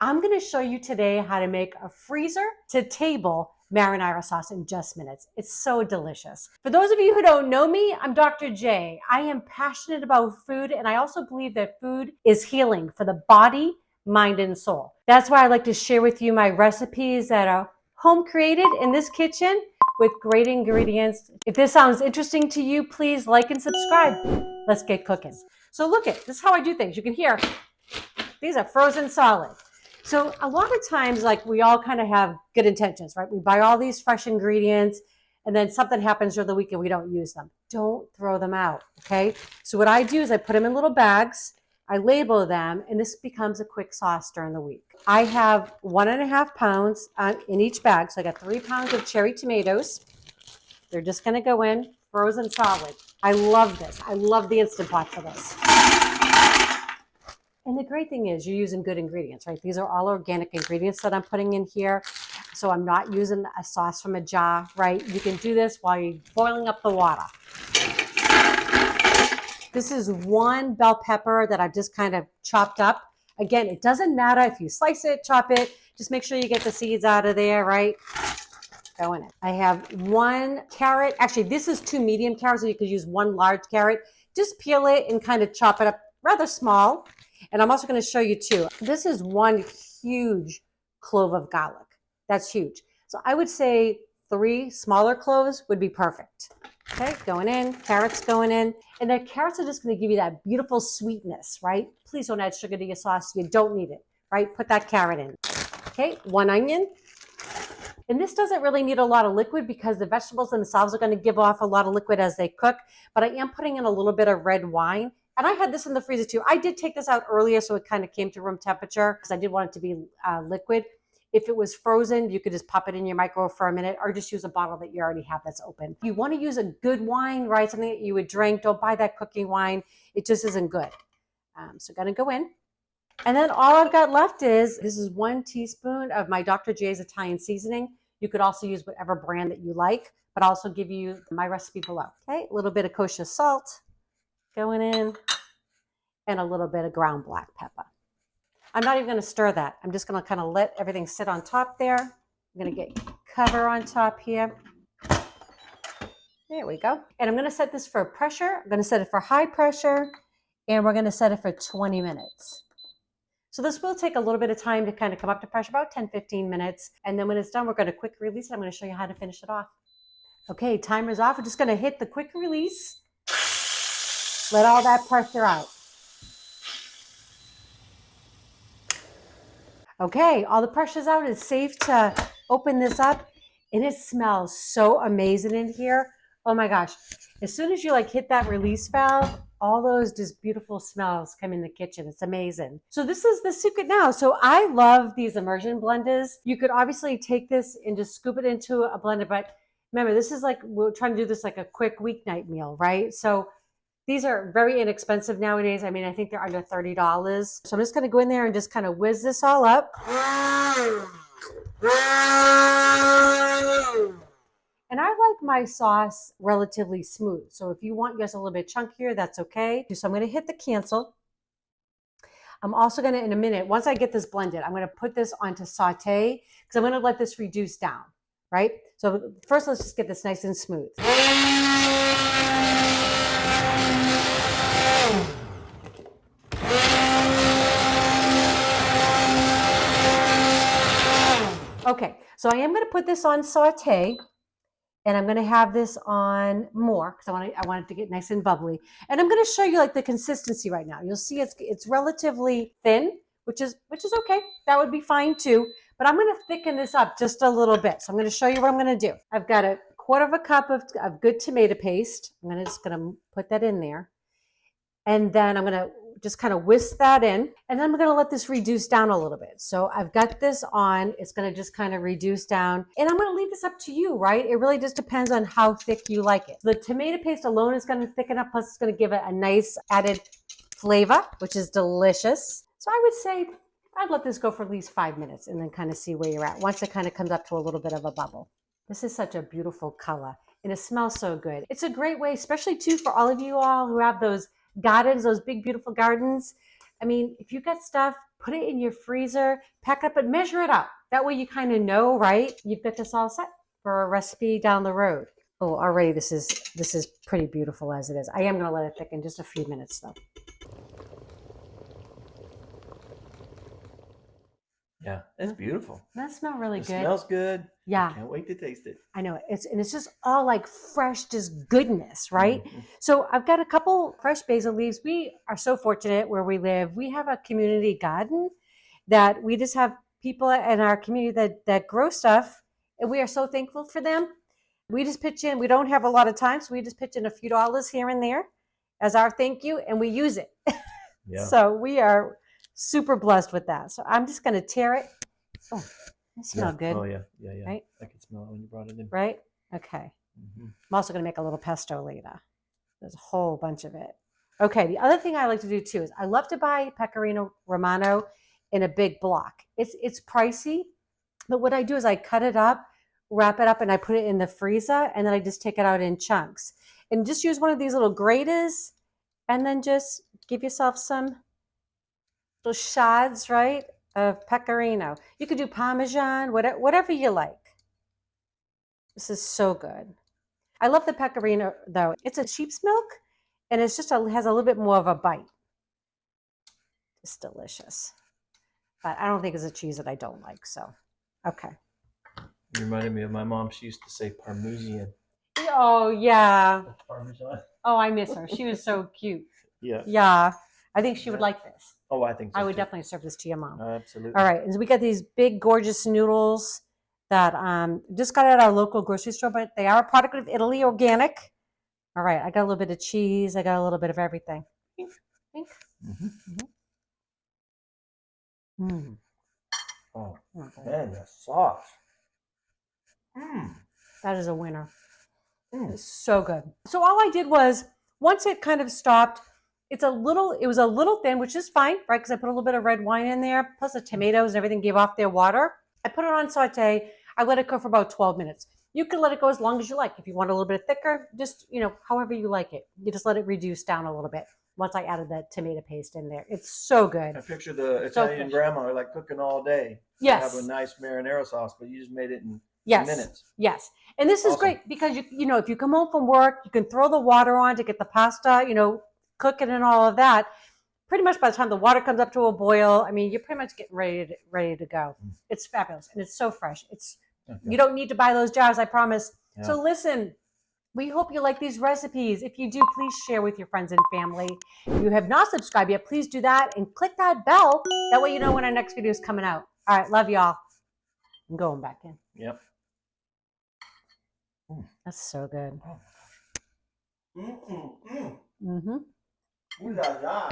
I'm going to show you today how to make a freezer to table marinara sauce in just minutes. It's so delicious. For those of you who don't know me, I'm Dr. J. I am passionate about food, and I also believe that food is healing for the body, mind, and soul. That's why I like to share with you my recipes that are home created in this kitchen with great ingredients. If this sounds interesting to you, please like and subscribe. Let's get cooking. So look at this is how I do things. You can hear these are frozen solid. So a lot of times, like, we all kind of have good intentions, right? We buy all these fresh ingredients and then something happens during the week and we don't use them. Don't throw them out, okay? So what I do is I put them in little bags, I label them, and this becomes a quick sauce during the week. I have 1.5 pounds in each bag. So I got 3 pounds of cherry tomatoes. They're just gonna go in frozen solid. I love this. I love the Instant Pot for this. And the great thing is you're using good ingredients, right? These are all organic ingredients that I'm putting in here. So I'm not using a sauce from a jar, right? You can do this while you're boiling up the water. This is 1 bell pepper that I've just kind of chopped up. Again, it doesn't matter if you slice it, chop it, just make sure you get the seeds out of there, right? Go in it. I have 1 carrot. Actually, this is 2 medium carrots, so you could use 1 large carrot. Just peel it and kind of chop it up rather small. And I'm also going to show you too. This is 1 huge clove of garlic. That's huge. So I would say 3 smaller cloves would be perfect. Okay, going in, carrots going in. And the carrots are just going to give you that beautiful sweetness, right? Please don't add sugar to your sauce. You don't need it, right? Put that carrot in. Okay, 1 onion. And this doesn't really need a lot of liquid because the vegetables themselves are going to give off a lot of liquid as they cook. But I am putting in a little bit of red wine. And I had this in the freezer too. I did take this out earlier so it kind of came to room temperature because I did want it to be liquid. If it was frozen, you could just pop it in your microwave for a minute or just use a bottle that you already have that's open. You want to use a good wine, right? Something that you would drink. Don't buy that cooking wine. It just isn't good. So going to go in. And then all I've got left is, this is 1 teaspoon of my Dr. J's Italian seasoning. You could also use whatever brand that you like, but I'll also give you my recipe below. Okay, a little bit of kosher salt going in, and a little bit of ground black pepper. I'm not even going to stir that. I'm just going to kind of let everything sit on top there. I'm going to get cover on top here. There we go. And I'm going to set this for pressure. I'm going to set it for high pressure, and we're going to set it for 20 minutes. So this will take a little bit of time to kind of come up to pressure, about 10-15 minutes. And then when it's done, we're going to quick release it. I'm going to show you how to finish it off. Okay, timer's off. We're just going to hit the quick release. Let all that pressure out. Okay, all the pressure's out. It's safe to open this up. And it smells so amazing in here. Oh my gosh. As soon as you hit that release valve, all those just beautiful smells come in the kitchen. It's amazing. So this is the secret now. So I love these immersion blenders. You could obviously take this and just scoop it into a blender. But remember, this is we're trying to do this like a quick weeknight meal, right? So these are very inexpensive nowadays. I mean, I think they're under $30. So I'm just going to go in there and just kind of whiz this all up. And I like my sauce relatively smooth. So if you want yours a little bit chunkier, that's okay. So I'm going to hit the cancel. I'm also going to, in a minute, once I get this blended, I'm going to put this onto saute because I'm going to let this reduce down, right? So first, let's just get this nice and smooth. Okay, so I am going to put this on saute, and I'm going to have this on more because I want it to get nice and bubbly. And I'm going to show you the consistency right now. You'll see it's relatively thin, which is okay. That would be fine too. But I'm going to thicken this up just a little bit. So I'm going to show you what I'm going to do. I've got 1/4 cup of good tomato paste. I'm just going to put that in there, and then I'm going to just kind of whisk that in, and then I'm going to let this reduce down a little bit. So I've got this on. It's going to just kind of reduce down, and I'm going to leave this up to you, right? It really just depends on how thick you like it. The tomato paste alone is going to thicken up, plus it's going to give it a nice added flavor, which is delicious. So I would say I'd let this go for at least 5 minutes and then kind of see where you're at once it kind of comes up to a little bit of a bubble. This is such a beautiful color, and it smells so good. It's a great way, especially too, for all of you all who have those gardens, those big, beautiful gardens. I mean, if you got stuff put it in your freezer, pack up and measure it out. That way you kind of know, right? You've got this all set for a recipe down the road. Oh, already this is pretty beautiful as it is. I am going to let it thicken just a few minutes though. Yeah, it's beautiful. That smells really It good. smells good. Yeah. I can't wait to taste it. I know it's just all like fresh, just goodness, right? Mhm. So I've got a couple fresh basil leaves. We are so fortunate where we live. We have a community garden that we just have people in our community that grow stuff, and we are so thankful for them. We just pitch in. We don't have a lot of time, so we just pitch in a few dollars here and there as our thank you, and we use it. Yeah. So we are super blessed with that. So I'm just going to tear it. Oh, it smells good. Oh yeah. Right? I could smell it when you brought it in. Right? Okay. I'm also going to make a little pesto later. There's a whole bunch of it. Okay, the other thing I like to do too is I love to buy Pecorino Romano in a big block. It's pricey, but what I do is I cut it up, wrap it up, and I put it in the freezer, and then I just take it out in chunks. And just use one of these little graters, and then just give yourself some little shots, right, of Pecorino. You could do Parmesan, whatever you like. This is so good. I love the pecorino though. It's a sheep's milk and it's just has a little bit more of a bite. It's delicious. But I don't think it's a cheese that I don't like. So, okay. You reminded me of my mom. She used to say Parmesan. Oh, yeah. Parmesan. Oh, I miss her. She was so cute. Yeah. Yeah. I think she would like this. Oh, I think so. I would too. definitely serve this to your mom. Absolutely. All right. And so we got these big, gorgeous noodles that just got at our local grocery store, but they are a product of Italy, organic. All right. I got a little bit of cheese. I got a little bit of everything. Mm. Oh, man, the sauce. That is a winner. It's so good. So all I did was, once it kind of stopped, it was a little thin, which is fine, right? Because I put a little bit of red wine in there, plus the tomatoes and everything gave off their water. I put it on saute. I let it go for about 12 minutes. You can let it go as long as you like. If you want a little bit thicker, just, however you like it. You just let it reduce down a little bit once I added that tomato paste in there. It's so good. I picture the Italian grandma like cooking all day. Yes. Have a nice marinara sauce, but you just made it in minutes. Yes. And this is great because if you come home from work, you can throw the water on to get the pasta, cook it and all of that. Pretty much by the time the water comes up to a boil, I mean, you're pretty much getting ready to go. It's fabulous and it's so fresh. You don't need to buy those jars, I promise. Yeah. So listen, we hope you like these recipes. If you do, please share with your friends and family. If you have not subscribed yet, please do that and click that bell. That way you know when our next video is coming out. All right, love y'all. I'm going back in. Yep. That's so good. Ooh la la.